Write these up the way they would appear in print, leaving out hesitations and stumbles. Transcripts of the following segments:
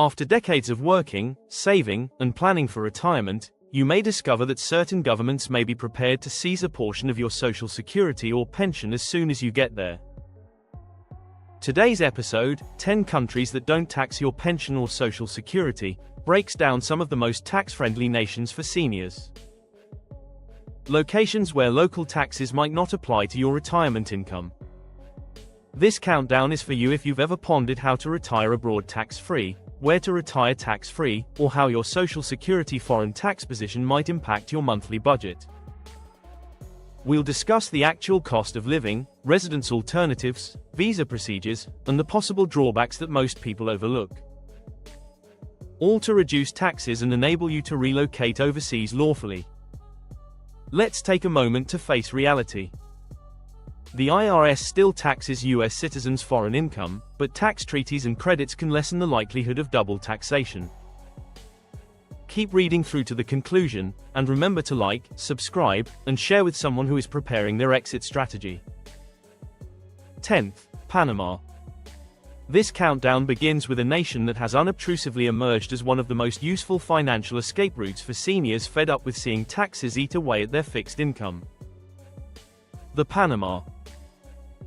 After decades of working, saving, and planning for retirement, you may discover that certain governments may be prepared to seize a portion of your social security or pension as soon as you get there. Today's episode, 10 countries that don't tax your pension or social security, breaks down some of the most tax-friendly nations for seniors. Locations where local taxes might not apply to your retirement income. This countdown is for you if you've ever pondered how to retire abroad tax-free, where to retire tax-free, or how your social security foreign tax position might impact your monthly budget. We'll discuss the actual cost of living, residence alternatives, visa procedures, and the possible drawbacks that most people overlook. All to reduce taxes and enable you to relocate overseas lawfully. Let's take a moment to face reality. The IRS still taxes US citizens' foreign income, but tax treaties and credits can lessen the likelihood of double taxation. Keep reading through to the conclusion, and remember to like, subscribe, and share with someone who is preparing their exit strategy. 10th, Panama. This countdown begins with a nation that has unobtrusively emerged as one of the most useful financial escape routes for seniors fed up with seeing taxes eat away at their fixed income. The Panama.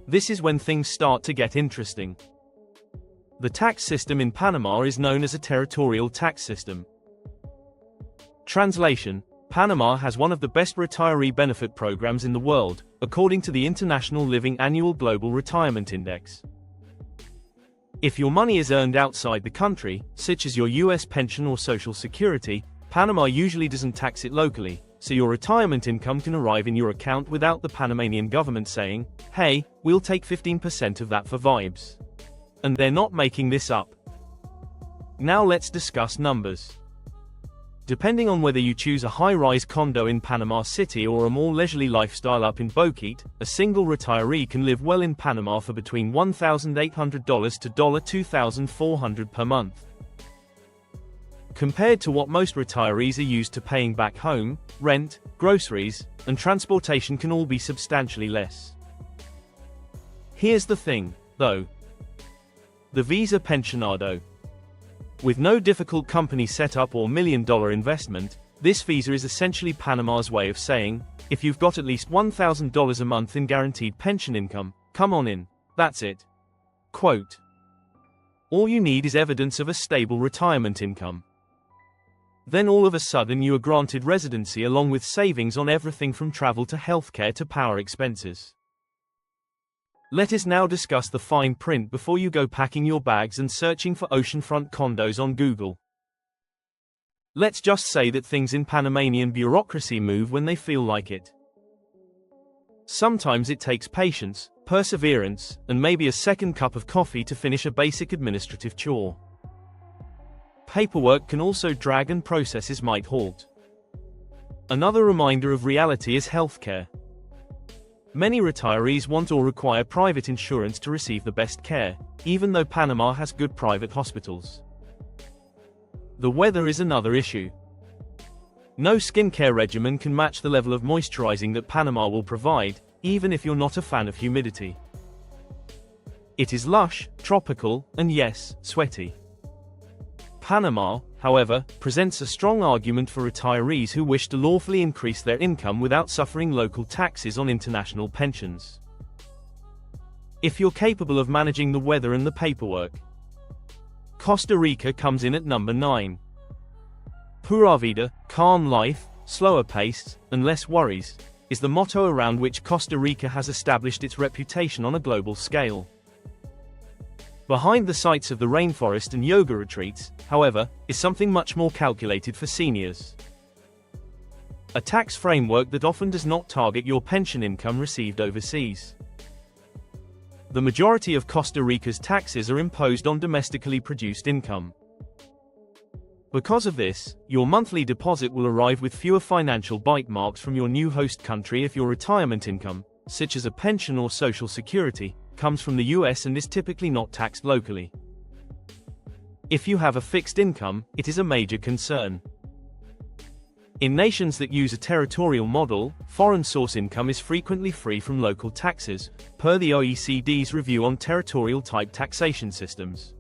This is when things start to get interesting. The tax system in Panama is known as a territorial tax system. Translation: Panama has one of the best retiree benefit programs in the world, according to the International Living Annual Global Retirement Index. If your money is earned outside the country, such as your US pension or social security, Panama usually doesn't tax it locally, so your retirement income can arrive in your account without the Panamanian government saying, "Hey, we'll take 15% of that for vibes." And they're not making this up. Now let's discuss numbers. Depending on whether you choose a high-rise condo in Panama City or a more leisurely lifestyle up in Boquete, a single retiree can live well in Panama for between $1,800 to $2,400 per month. Compared to what most retirees are used to paying back home, rent, groceries, and transportation can all be substantially less. Here's the thing, though. The Visa Pensionado. With no difficult company setup or million-dollar investment, this visa is essentially Panama's way of saying, if you've got at least $1,000 a month in guaranteed pension income, come on in, that's it. Quote. All you need is evidence of a stable retirement income. Then all of a sudden you are granted residency along with savings on everything from travel to healthcare to power expenses. Let us now discuss the fine print before you go packing your bags and searching for oceanfront condos on Google. Let's just say that things in Panamanian bureaucracy move when they feel like it. Sometimes it takes patience, perseverance, and maybe a second cup of coffee to finish a basic administrative chore. Paperwork can also drag and processes might halt. Another reminder of reality is healthcare. Many retirees want or require private insurance to receive the best care, even though Panama has good private hospitals. The weather is another issue. No skincare regimen can match the level of moisturizing that Panama will provide, even if you're not a fan of humidity. It is lush, tropical, and yes, sweaty. Panama, however, presents a strong argument for retirees who wish to lawfully increase their income without suffering local taxes on international pensions. If you're capable of managing the weather and the paperwork. Costa Rica comes in at number 9. Pura vida, calm life, slower pace, and less worries, is the motto around which Costa Rica has established its reputation on a global scale. Behind the sights of the rainforest and yoga retreats, however, is something much more calculated for seniors. A tax framework that often does not target your pension income received overseas. The majority of Costa Rica's taxes are imposed on domestically produced income. Because of this, your monthly deposit will arrive with fewer financial bite marks from your new host country if your retirement income, such as a pension or social security, comes from the US and is typically not taxed locally. If you have a fixed income, it is a major concern. In nations that use a territorial model, foreign source income is frequently free from local taxes, per the OECD's review on territorial-type taxation systems.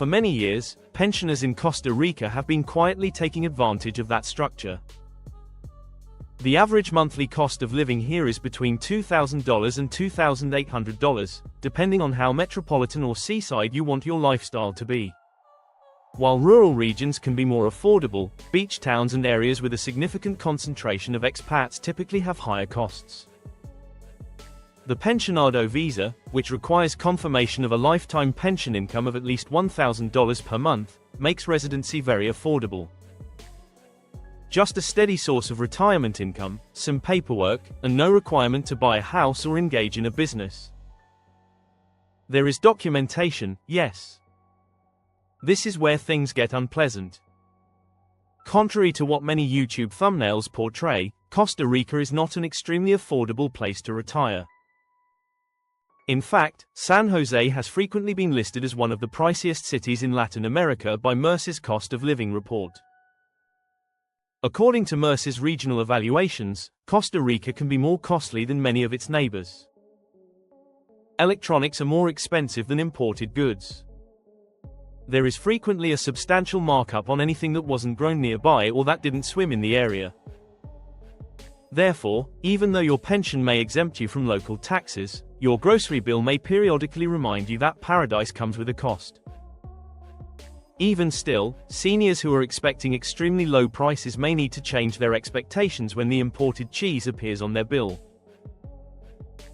For many years, pensioners in Costa Rica have been quietly taking advantage of that structure. The average monthly cost of living here is between $2,000 and $2,800, depending on how metropolitan or seaside you want your lifestyle to be. While rural regions can be more affordable, beach towns and areas with a significant concentration of expats typically have higher costs. The pensionado visa, which requires confirmation of a lifetime pension income of at least $1,000 per month, makes residency very affordable. Just a steady source of retirement income, some paperwork, and no requirement to buy a house or engage in a business. There is documentation, yes. This is where things get unpleasant. Contrary to what many YouTube thumbnails portray, Costa Rica is not an extremely affordable place to retire. In fact, San Jose has frequently been listed as one of the priciest cities in Latin America by Mercer's Cost of Living report. According to Mercer's regional evaluations, Costa Rica can be more costly than many of its neighbors. Electronics are more expensive than imported goods. There is frequently a substantial markup on anything that wasn't grown nearby or that didn't swim in the area. Therefore, even though your pension may exempt you from local taxes, your grocery bill may periodically remind you that paradise comes with a cost. Even still, seniors who are expecting extremely low prices may need to change their expectations when the imported cheese appears on their bill.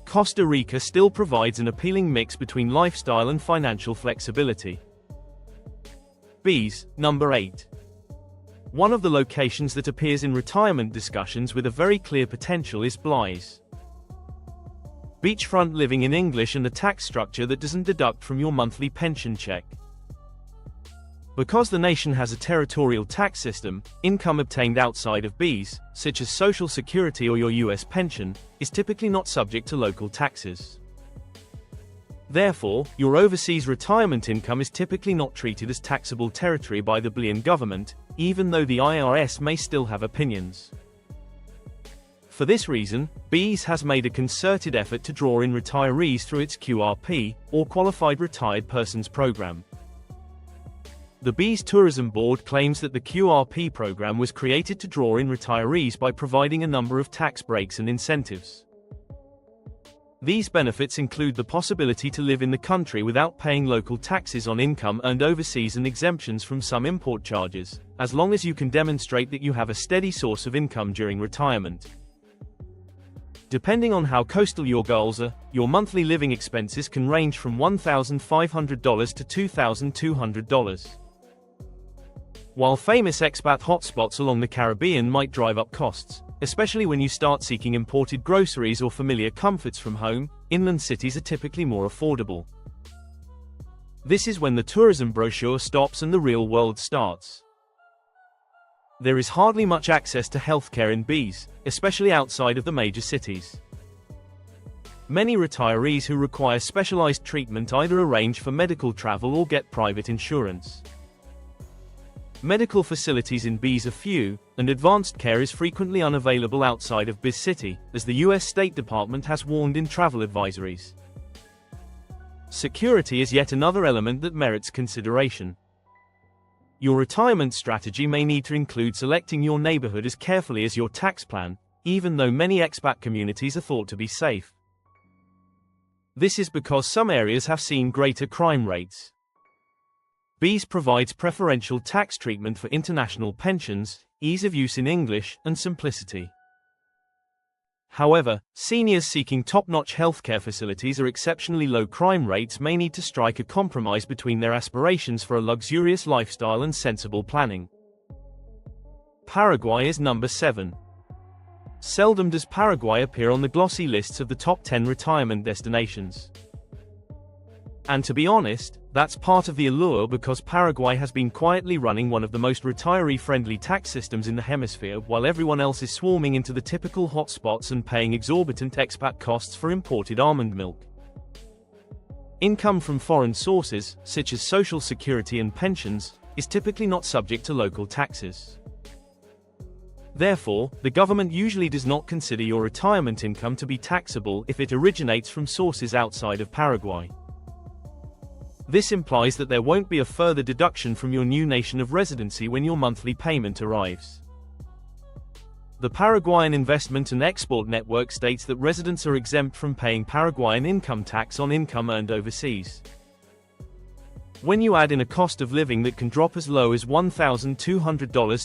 Costa Rica still provides an appealing mix between lifestyle and financial flexibility. B's, number 8. One of the locations that appears in retirement discussions with a very clear potential is Belize. Beachfront living in English and a tax structure that doesn't deduct from your monthly pension check. Because the nation has a territorial tax system, income obtained outside of B's, such as Social Security or your US pension, is typically not subject to local taxes. Therefore, your overseas retirement income is typically not treated as taxable territory by the Belizean government, even though the IRS may still have opinions. For this reason, Belize has made a concerted effort to draw in retirees through its QRP, or Qualified Retired Persons Program. The Belize Tourism Board claims that the QRP program was created to draw in retirees by providing a number of tax breaks and incentives. These benefits include the possibility to live in the country without paying local taxes on income earned overseas and exemptions from some import charges, as long as you can demonstrate that you have a steady source of income during retirement. Depending on how coastal your goals are, your monthly living expenses can range from $1,500 to $2,200. While famous expat hotspots along the Caribbean might drive up costs, especially when you start seeking imported groceries or familiar comforts from home, inland cities are typically more affordable. This is when the tourism brochure stops and the real world starts. There is hardly much access to healthcare in Belize, especially outside of the major cities. Many retirees who require specialized treatment either arrange for medical travel or get private insurance. Medical facilities in Belize are few, and advanced care is frequently unavailable outside of Belize City, as the US State Department has warned in travel advisories. Security is yet another element that merits consideration. Your retirement strategy may need to include selecting your neighborhood as carefully as your tax plan, even though many expat communities are thought to be safe. This is because some areas have seen greater crime rates. Belize provides preferential tax treatment for international pensions, ease of use in English, and simplicity. However, seniors seeking top-notch healthcare facilities or exceptionally low crime rates may need to strike a compromise between their aspirations for a luxurious lifestyle and sensible planning. Paraguay is number 7. Seldom does Paraguay appear on the glossy lists of the top 10 retirement destinations. And to be honest, that's part of the allure because Paraguay has been quietly running one of the most retiree-friendly tax systems in the hemisphere while everyone else is swarming into the typical hotspots and paying exorbitant expat costs for imported almond milk. Income from foreign sources, such as Social Security and pensions, is typically not subject to local taxes. Therefore, the government usually does not consider your retirement income to be taxable if it originates from sources outside of Paraguay. This implies that there won't be a further deduction from your new nation of residency when your monthly payment arrives. The Paraguayan Investment and Export Network states that residents are exempt from paying Paraguayan income tax on income earned overseas. When you add in a cost of living that can drop as low as $1,200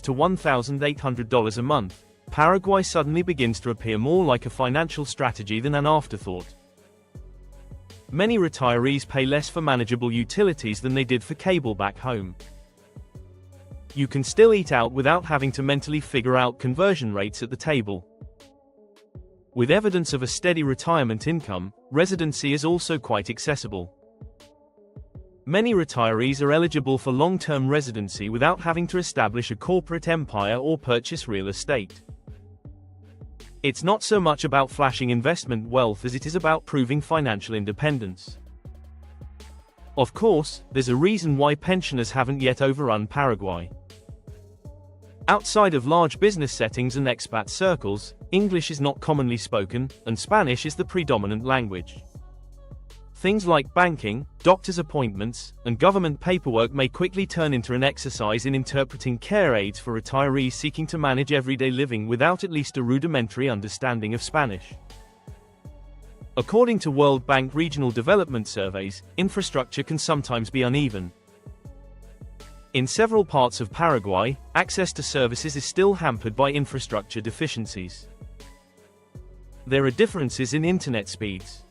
to $1,800 a month, Paraguay suddenly begins to appear more like a financial strategy than an afterthought. Many retirees pay less for manageable utilities than they did for cable back home. You can still eat out without having to mentally figure out conversion rates at the table. With evidence of a steady retirement income, residency is also quite accessible. Many retirees are eligible for long-term residency without having to establish a corporate empire or purchase real estate. It's not so much about flashing investment wealth as it is about proving financial independence. Of course, there's a reason why pensioners haven't yet overrun Paraguay. Outside of large business settings and expat circles, English is not commonly spoken, and Spanish is the predominant language. Things like banking, doctor's appointments, and government paperwork may quickly turn into an exercise in interpreting care aids for retirees seeking to manage everyday living without at least a rudimentary understanding of Spanish. According to World Bank regional development surveys, infrastructure can sometimes be uneven. In several parts of Paraguay, access to services is still hampered by infrastructure deficiencies. There are differences in internet speeds.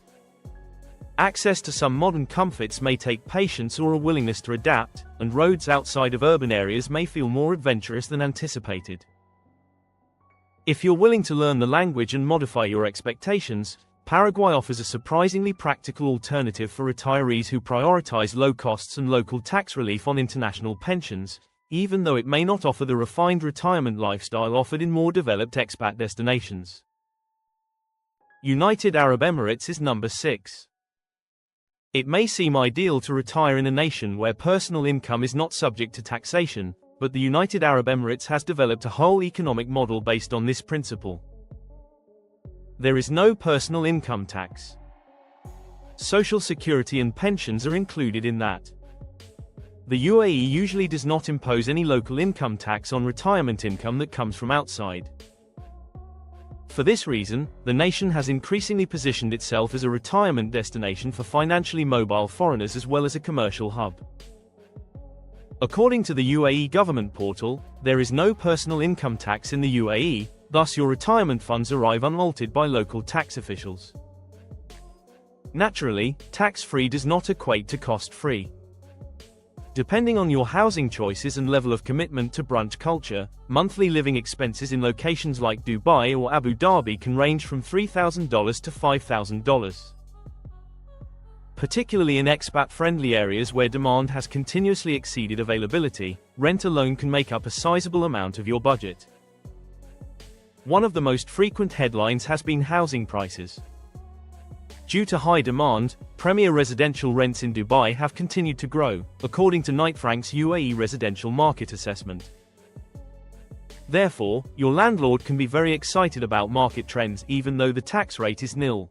Access to some modern comforts may take patience or a willingness to adapt, and roads outside of urban areas may feel more adventurous than anticipated. If you're willing to learn the language and modify your expectations, Paraguay offers a surprisingly practical alternative for retirees who prioritize low costs and local tax relief on international pensions, even though it may not offer the refined retirement lifestyle offered in more developed expat destinations. United Arab Emirates is number 6. It may seem ideal to retire in a nation where personal income is not subject to taxation, but the United Arab Emirates has developed a whole economic model based on this principle. There is no personal income tax. Social security and pensions are included in that. The UAE usually does not impose any local income tax on retirement income that comes from outside. For this reason, the nation has increasingly positioned itself as a retirement destination for financially mobile foreigners as well as a commercial hub. According to the UAE government portal, there is no personal income tax in the UAE, thus your retirement funds arrive unaltered by local tax officials. Naturally, tax-free does not equate to cost-free. Depending on your housing choices and level of commitment to brunch culture, monthly living expenses in locations like Dubai or Abu Dhabi can range from $3,000 to $5,000. Particularly in expat-friendly areas where demand has continuously exceeded availability, rent alone can make up a sizable amount of your budget. One of the most frequent headlines has been housing prices. Due to high demand, premier residential rents in Dubai have continued to grow, according to Knight Frank's UAE residential market assessment. Therefore, your landlord can be very excited about market trends even though the tax rate is nil.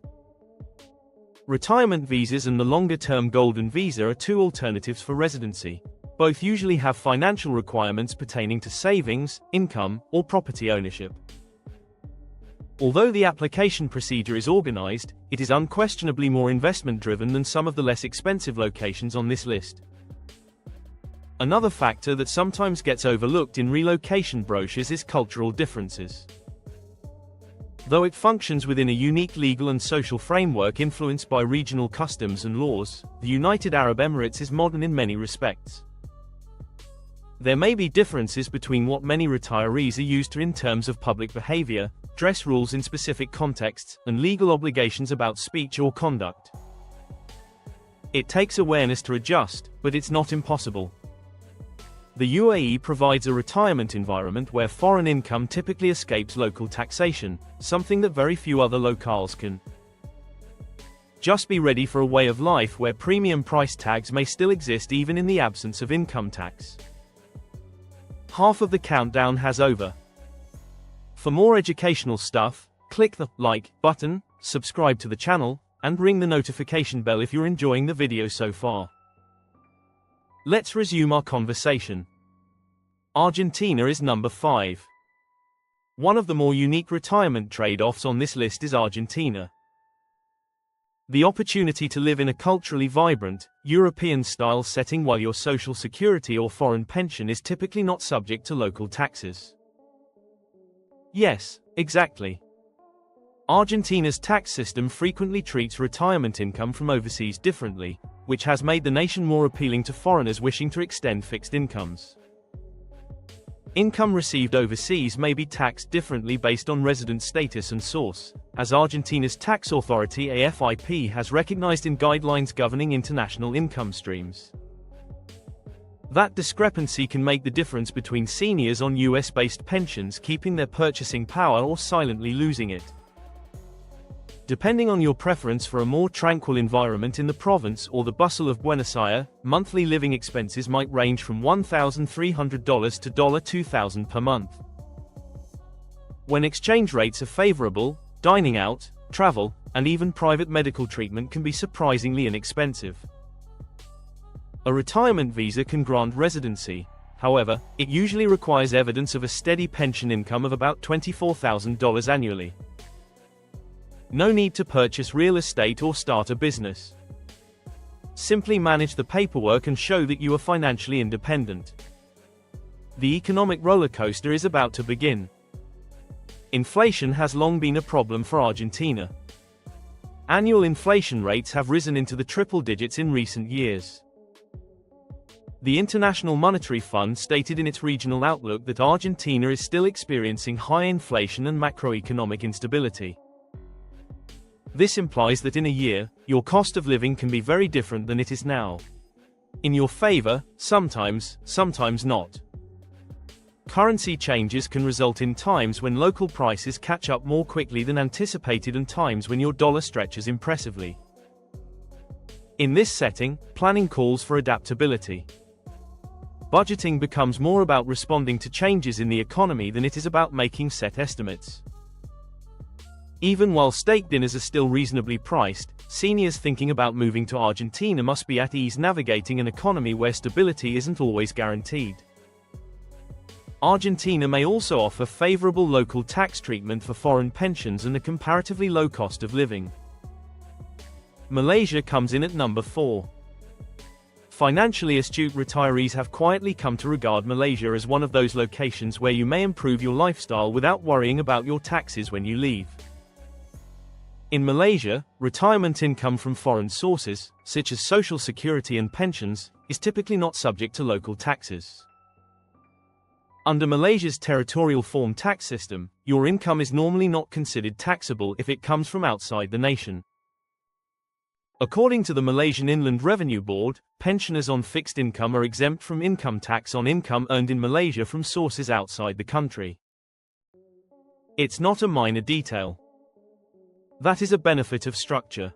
Retirement visas and the longer-term golden visa are two alternatives for residency. Both usually have financial requirements pertaining to savings, income, or property ownership. Although the application procedure is organized, it is unquestionably more investment-driven than some of the less expensive locations on this list. Another factor that sometimes gets overlooked in relocation brochures is cultural differences. Though it functions within a unique legal and social framework influenced by regional customs and laws, the United Arab Emirates is modern in many respects. There may be differences between what many retirees are used to in terms of public behavior, dress rules in specific contexts, and legal obligations about speech or conduct. It takes awareness to adjust, but it's not impossible. The UAE provides a retirement environment where foreign income typically escapes local taxation, something that very few other locales can. Just be ready for a way of life where premium price tags may still exist even in the absence of income tax. Half of the countdown has over. For more educational stuff, click the like button, subscribe to the channel, and ring the notification bell if you're enjoying the video so far. Let's resume our conversation. Argentina is number 5. One of the more unique retirement trade-offs on this list is Argentina. The opportunity to live in a culturally vibrant, European-style setting while your social security or foreign pension is typically not subject to local taxes. Yes, exactly. Argentina's tax system frequently treats retirement income from overseas differently, which has made the nation more appealing to foreigners wishing to extend fixed incomes. Income received overseas may be taxed differently based on resident status and source, as Argentina's tax authority AFIP has recognized in guidelines governing international income streams. That discrepancy can make the difference between seniors on US-based pensions keeping their purchasing power or silently losing it. Depending on your preference for a more tranquil environment in the province or the bustle of Buenos Aires, monthly living expenses might range from $1,300 to $2,000 per month. When exchange rates are favorable, dining out, travel, and even private medical treatment can be surprisingly inexpensive. A retirement visa can grant residency. However, it usually requires evidence of a steady pension income of about $24,000 annually. No need to purchase real estate or start a business. Simply manage the paperwork and show that you are financially independent. The economic roller coaster is about to begin. Inflation has long been a problem for Argentina. Annual inflation rates have risen into the triple digits in recent years. The International Monetary Fund stated in its regional outlook that Argentina is still experiencing high inflation and macroeconomic instability. This implies that in a year, your cost of living can be very different than it is now. In your favor, sometimes, sometimes not. Currency changes can result in times when local prices catch up more quickly than anticipated and times when your dollar stretches impressively. In this setting, planning calls for adaptability. Budgeting becomes more about responding to changes in the economy than it is about making set estimates. Even while steak dinners are still reasonably priced, seniors thinking about moving to Argentina must be at ease navigating an economy where stability isn't always guaranteed. Argentina may also offer favorable local tax treatment for foreign pensions and a comparatively low cost of living. Malaysia comes in at number 4. Financially astute retirees have quietly come to regard Malaysia as one of those locations where you may improve your lifestyle without worrying about your taxes when you leave. In Malaysia, retirement income from foreign sources, such as social security and pensions, is typically not subject to local taxes. Under Malaysia's territorial form tax system, your income is normally not considered taxable if it comes from outside the nation. According to the Malaysian Inland Revenue Board, pensioners on fixed income are exempt from income tax on income earned in Malaysia from sources outside the country. It's not a minor detail. That is a benefit of structure.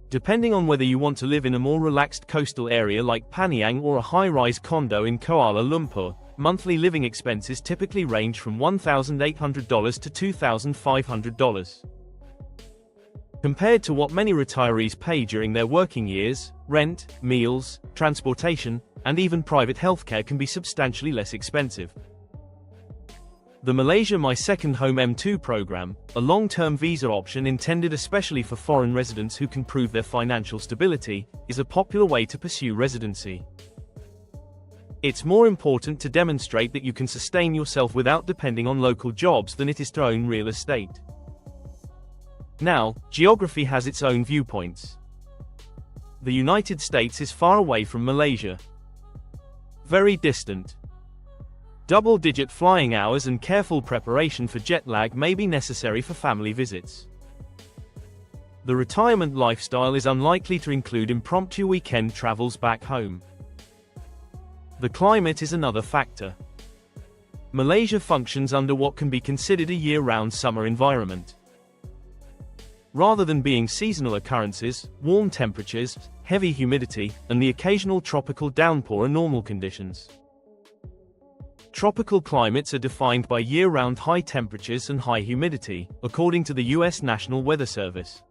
Depending on whether you want to live in a more relaxed coastal area like Paniang or a high-rise condo in Kuala Lumpur, monthly living expenses typically range from $1,800 to $2,500. Compared to what many retirees pay during their working years, rent, meals, transportation, and even private healthcare can be substantially less expensive. The Malaysia My Second Home M2 program, a long-term visa option intended especially for foreign residents who can prove their financial stability, is a popular way to pursue residency. It's more important to demonstrate that you can sustain yourself without depending on local jobs than it is to own real estate. Now, geography has its own viewpoints. The United States is far away from Malaysia. Very distant. Double-digit flying hours and careful preparation for jet lag may be necessary for family visits. The retirement lifestyle is unlikely to include impromptu weekend travels back home. The climate is another factor. Malaysia functions under what can be considered a year-round summer environment. Rather than being seasonal occurrences, warm temperatures, heavy humidity, and the occasional tropical downpour are normal conditions. Tropical climates are defined by year-round high temperatures and high humidity, according to the U.S. National Weather Service.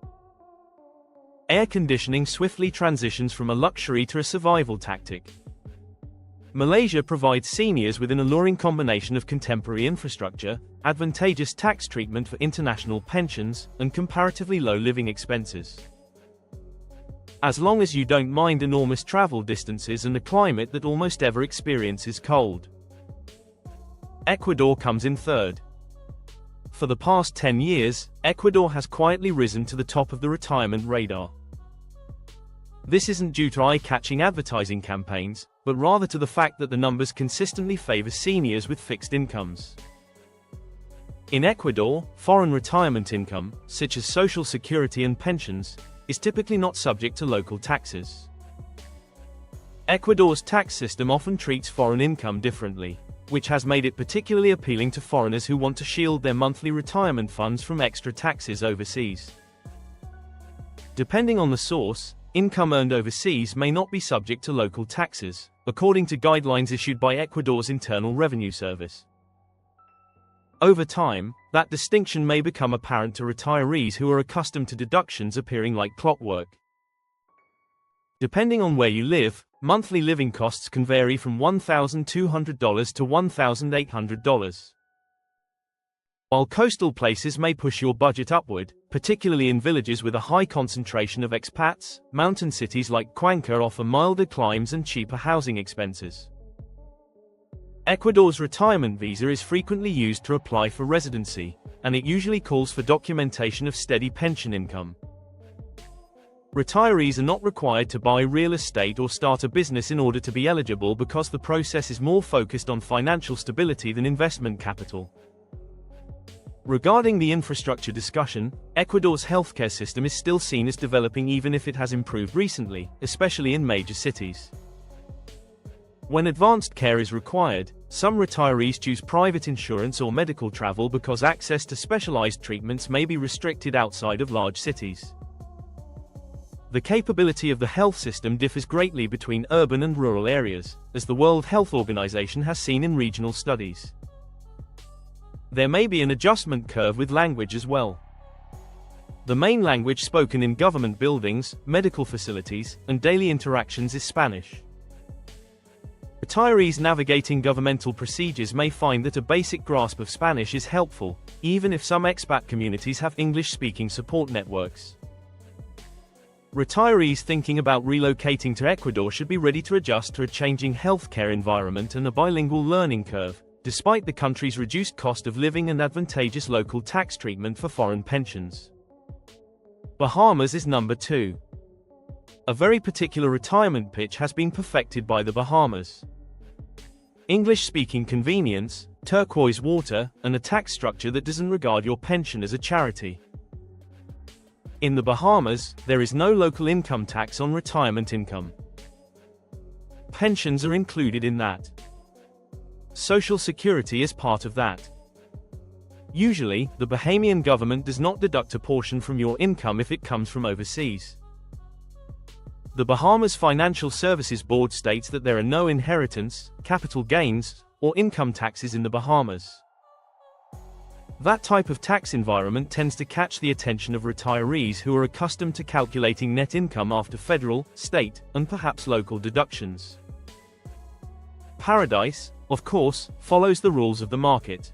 Air conditioning swiftly transitions from a luxury to a survival tactic. Malaysia provides seniors with an alluring combination of contemporary infrastructure, advantageous tax treatment for international pensions, and comparatively low living expenses. As long as you don't mind enormous travel distances and a climate that almost ever experiences cold. Ecuador comes in third. For the past 10 years, Ecuador has quietly risen to the top of the retirement radar. This isn't due to eye-catching advertising campaigns, but rather to the fact that the numbers consistently favor seniors with fixed incomes. In Ecuador, foreign retirement income, such as Social Security and pensions, is typically not subject to local taxes. Ecuador's tax system often treats foreign income differently, which has made it particularly appealing to foreigners who want to shield their monthly retirement funds from extra taxes overseas. Depending on the source, income earned overseas may not be subject to local taxes, according to guidelines issued by Ecuador's Internal Revenue Service. Over time, that distinction may become apparent to retirees who are accustomed to deductions appearing like clockwork. Depending on where you live, monthly living costs can vary from $1,200 to $1,800. While coastal places may push your budget upward, particularly in villages with a high concentration of expats, mountain cities like Cuenca offer milder climes and cheaper housing expenses. Ecuador's retirement visa is frequently used to apply for residency, and it usually calls for documentation of steady pension income. Retirees are not required to buy real estate or start a business in order to be eligible because the process is more focused on financial stability than investment capital. Regarding the infrastructure discussion, Ecuador's healthcare system is still seen as developing even if it has improved recently, especially in major cities. When advanced care is required, some retirees choose private insurance or medical travel because access to specialized treatments may be restricted outside of large cities. The capability of the health system differs greatly between urban and rural areas, as the World Health Organization has seen in regional studies. There may be an adjustment curve with language as well. The main language spoken in government buildings, medical facilities, and daily interactions is Spanish. Retirees navigating governmental procedures may find that a basic grasp of Spanish is helpful, even if some expat communities have English-speaking support networks. Retirees thinking about relocating to Ecuador should be ready to adjust to a changing healthcare environment and a bilingual learning curve, despite the country's reduced cost of living and advantageous local tax treatment for foreign pensions. Bahamas is number 2. A very particular retirement pitch has been perfected by the Bahamas. English-speaking convenience, turquoise water, and a tax structure that doesn't regard your pension as a charity. In the Bahamas, there is no local income tax on retirement income. Pensions are included in that. Social Security is part of that. Usually, the Bahamian government does not deduct a portion from your income if it comes from overseas. The Bahamas Financial Services Board states that there are no inheritance, capital gains, or income taxes in the Bahamas. That type of tax environment tends to catch the attention of retirees who are accustomed to calculating net income after federal, state, and perhaps local deductions. Paradise, of course, follows the rules of the market.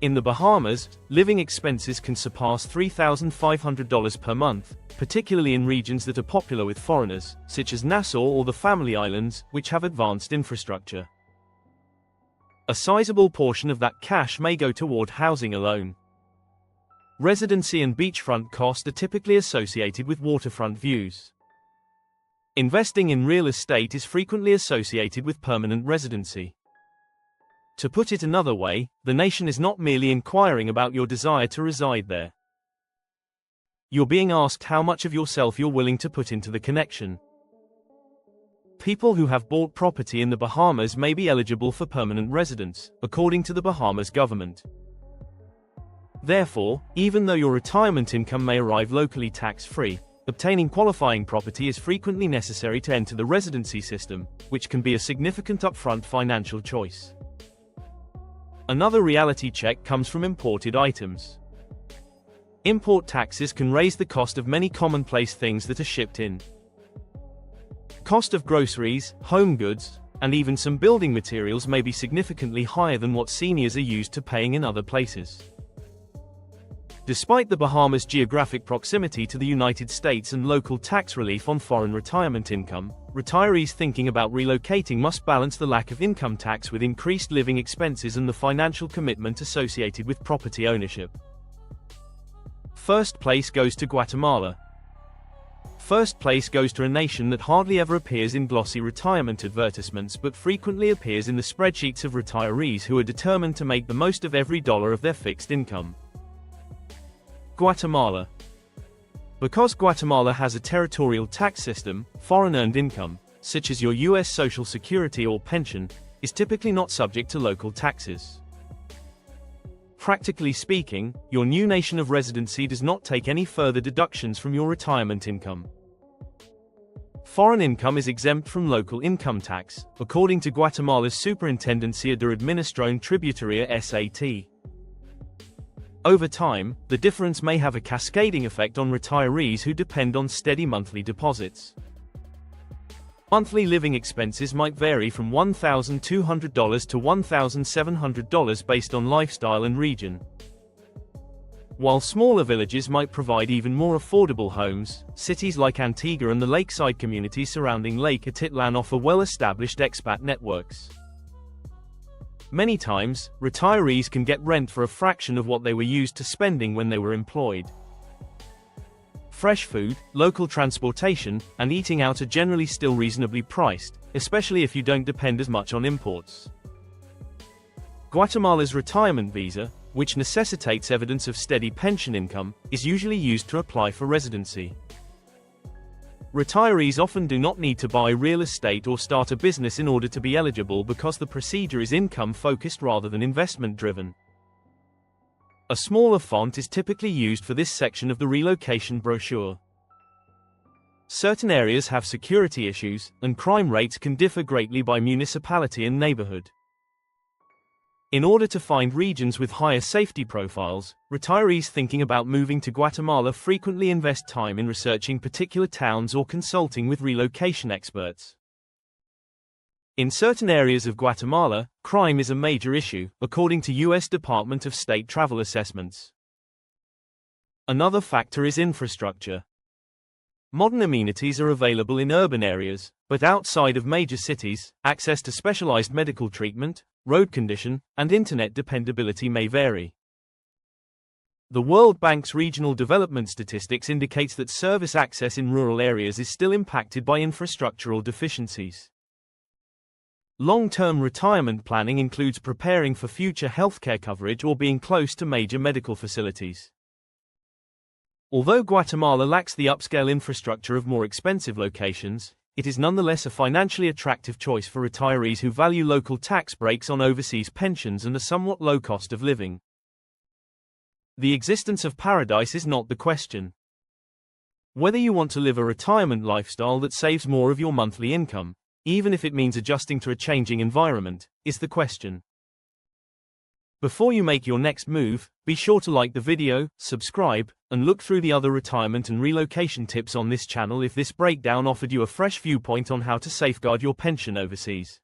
In the Bahamas, living expenses can surpass $3,500 per month, particularly in regions that are popular with foreigners, such as Nassau or the Family Islands, which have advanced infrastructure. A sizable portion of that cash may go toward housing alone. Residency and beachfront costs are typically associated with waterfront views. Investing in real estate is frequently associated with permanent residency. To put it another way, the nation is not merely inquiring about your desire to reside there. You're being asked how much of yourself you're willing to put into the connection. People who have bought property in the Bahamas may be eligible for permanent residence, according to the Bahamas government. Therefore, even though your retirement income may arrive locally tax-free, obtaining qualifying property is frequently necessary to enter the residency system, which can be a significant upfront financial choice. Another reality check comes from imported items. Import taxes can raise the cost of many commonplace things that are shipped in. Cost of groceries, home goods, and even some building materials may be significantly higher than what seniors are used to paying in other places. Despite the Bahamas' geographic proximity to the United States and local tax relief on foreign retirement income, retirees thinking about relocating must balance the lack of income tax with increased living expenses and the financial commitment associated with property ownership. First place goes to Guatemala. First place goes to a nation that hardly ever appears in glossy retirement advertisements but frequently appears in the spreadsheets of retirees who are determined to make the most of every dollar of their fixed income. Guatemala. Because Guatemala has a territorial tax system, foreign earned income, such as your US Social Security or pension, is typically not subject to local taxes. Practically speaking, your new nation of residency does not take any further deductions from your retirement income. Foreign income is exempt from local income tax, according to Guatemala's Superintendencia de Administración Tributaria (SAT). Over time, the difference may have a cascading effect on retirees who depend on steady monthly deposits. Monthly living expenses might vary from $1,200 to $1,700 based on lifestyle and region. While smaller villages might provide even more affordable homes, cities like Antigua and the lakeside communities surrounding Lake Atitlan offer well-established expat networks. Many times, retirees can get rent for a fraction of what they were used to spending when they were employed. Fresh food, local transportation, and eating out are generally still reasonably priced, especially if you don't depend as much on imports. Guatemala's retirement visa, which necessitates evidence of steady pension income, is usually used to apply for residency. Retirees often do not need to buy real estate or start a business in order to be eligible because the procedure is income-focused rather than investment-driven. A smaller font is typically used for this section of the relocation brochure. Certain areas have security issues, and crime rates can differ greatly by municipality and neighborhood. In order to find regions with higher safety profiles, retirees thinking about moving to Guatemala frequently invest time in researching particular towns or consulting with relocation experts. In certain areas of Guatemala, crime is a major issue, according to U.S. Department of State travel assessments. Another factor is infrastructure. Modern amenities are available in urban areas, but outside of major cities, access to specialized medical treatment, road condition, and internet dependability may vary. The World Bank's regional development statistics indicates that service access in rural areas is still impacted by infrastructural deficiencies. Long-term retirement planning includes preparing for future healthcare coverage or being close to major medical facilities. Although Guatemala lacks the upscale infrastructure of more expensive locations, it is nonetheless a financially attractive choice for retirees who value local tax breaks on overseas pensions and a somewhat low cost of living. The existence of paradise is not the question. Whether you want to live a retirement lifestyle that saves more of your monthly income, even if it means adjusting to a changing environment, is the question. Before you make your next move, be sure to like the video, subscribe, and look through the other retirement and relocation tips on this channel if this breakdown offered you a fresh viewpoint on how to safeguard your pension overseas.